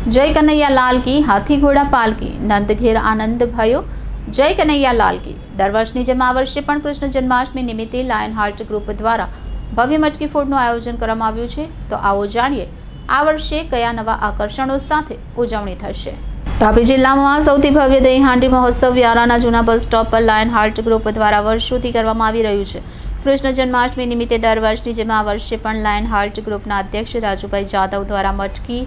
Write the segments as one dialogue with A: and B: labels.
A: जय कन्हैया लाल की हाथी घोड़ा पालकी नंद घेर आनंद भयो जय कन्हैया लाल की। दर वर्षनी जेम आ वर्षे पण कृष्ण जन्माष्टमी निमित्ते लायन हार्ट ग्रुप द्वारा भव्य मटकी फोड़નું આયોજન કરવામાં આવ્યું છે। તો આવો જાણીએ આ વર્ષે કયા નવા આકર્ષણો સાથે ઉજવણી થશે। તાપી જિલ્લામાં સૌથી ભવ્ય દહીં હાંડી મહોત્સવ વ્યારાના જૂના બસ સ્ટોપ પર લાયન હાર્ટ ગ્રુપ દ્વારા વર્ષોથી કરવામાં આવી રહ્યું છે। કૃષ્ણ જન્માષ્ટમી નિમિત્તે દર વર્ષની જેમ આ વર્ષે પણ લાયન હાર્ટ ગ્રુપના અધ્યક્ષ રાજુભાઈ જાદવ દ્વારા મટકી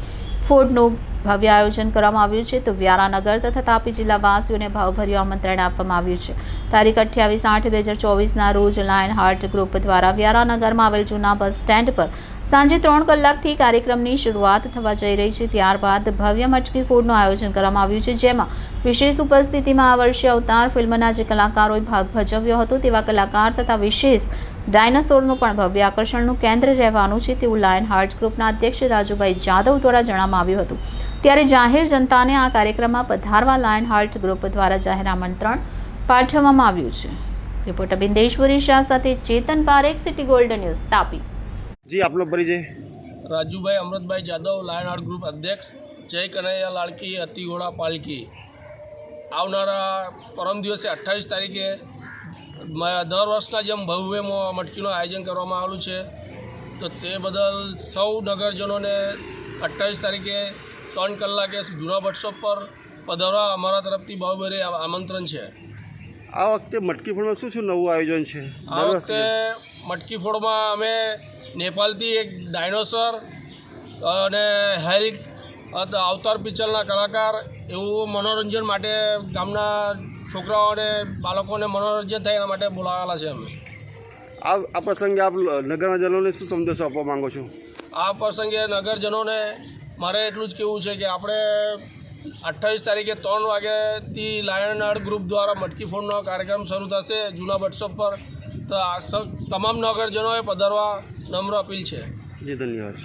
A: ફોડનું ભવ્ય આયોજન કરવામાં આવ્યું છે। તો વ્યારાનગર તથા તાપી જિલ્લાવાસીઓને ભાવભર્યું આમંત્રણ આપવામાં આવ્યું છે। તારીખ 28/8/2024ના રોજ લાયન હાર્ટ ગ્રુપ દ્વારા વ્યારાનગરમાં આવેલ જૂના બસ સ્ટેન્ડ પર સાંજે 3 કલાકથી કાર્યક્રમની શરૂઆત થવા જઈ રહી છે। ત્યારબાદ ભવ્ય મટકી ફોડનું આયોજન કરવામાં આવ્યું છે, જેમાં વિશેષ ઉપસ્થિતિમાં આ વર્ષે અવતાર ફિલ્મના જે કલાકારોએ ભાગ ભજવ્યો હતો તેવા કલાકાર તથા વિશેષ ડાયનાસોરનું પણ ભવ્ય આકર્ષણનું કેન્દ્ર રહેવાનું છે તેવું લાયન હાર્ટ ગ્રુપના અધ્યક્ષ રાજુભાઈ જાદવ દ્વારા જણાવવામાં આવ્યું હતું। ત્યારે જાહેર જનતાને આ કાર્યક્રમમાં પધારવા લાયન હાર્ટ ગ્રુપ દ્વારા જાહેર આમંત્રણ પાઠવવામાં આવ્યું છે। રિપોર્ટર બિંદેશ્વરી શાહ સાથે Chetan Parekh, City Gold News, Tapi.
B: जी आप लोग परिचय।
C: Rajubhai Amritbhai Jadav, Lion Heart Group अध्यक्ष, जय कन्हैया लाल की हाथी घोड़ा पालकी। આવનારા પરમ દિવસે 28 તારીખે દર વર્ષના જેમ ભવ્ય મટકીનું આયોજન કરવામાં આવેલું છે। તો તે બદલ સૌ નગરજનોને 28 તારીખે 3 કલાકે જૂના બસ સ્ટોપ પર પધારવા અમારા તરફથી ભાવભર્યું આમંત્રણ છે।
B: આ વખતે મટકી ફોડમાં શું નવું આયોજન છે?
C: આ વખતે મટકી ફોડમાં અમે નેપાળથી એક ડાયનોસોર અને હેલ્ક અવતાર પિક્ચરના કલાકાર એવું મનોરંજન માટે ગામના છોકરાઓને બાળકોને મનોરંજન થાય એના માટે બોલાવેલા છે અમે।
B: આ પ્રસંગે આપ નગરજનોને શું સંદેશો આપવા માંગો છો?
C: આ પ્રસંગે નગરજનોને મારે એટલું જ કહેવું છે કે આપણે 28 તારીખે 3 વાગ્યાથી લાયન હાર્ટ ગ્રુપ દ્વારા મટકી ફોડનો કાર્યક્રમ શરૂ થશે જૂના બસ સ્ટોપ પર। તો આ તમામ નગરજનોએ પધારવા નમ્ર અપીલ છે।
B: જી ધન્યવાદ।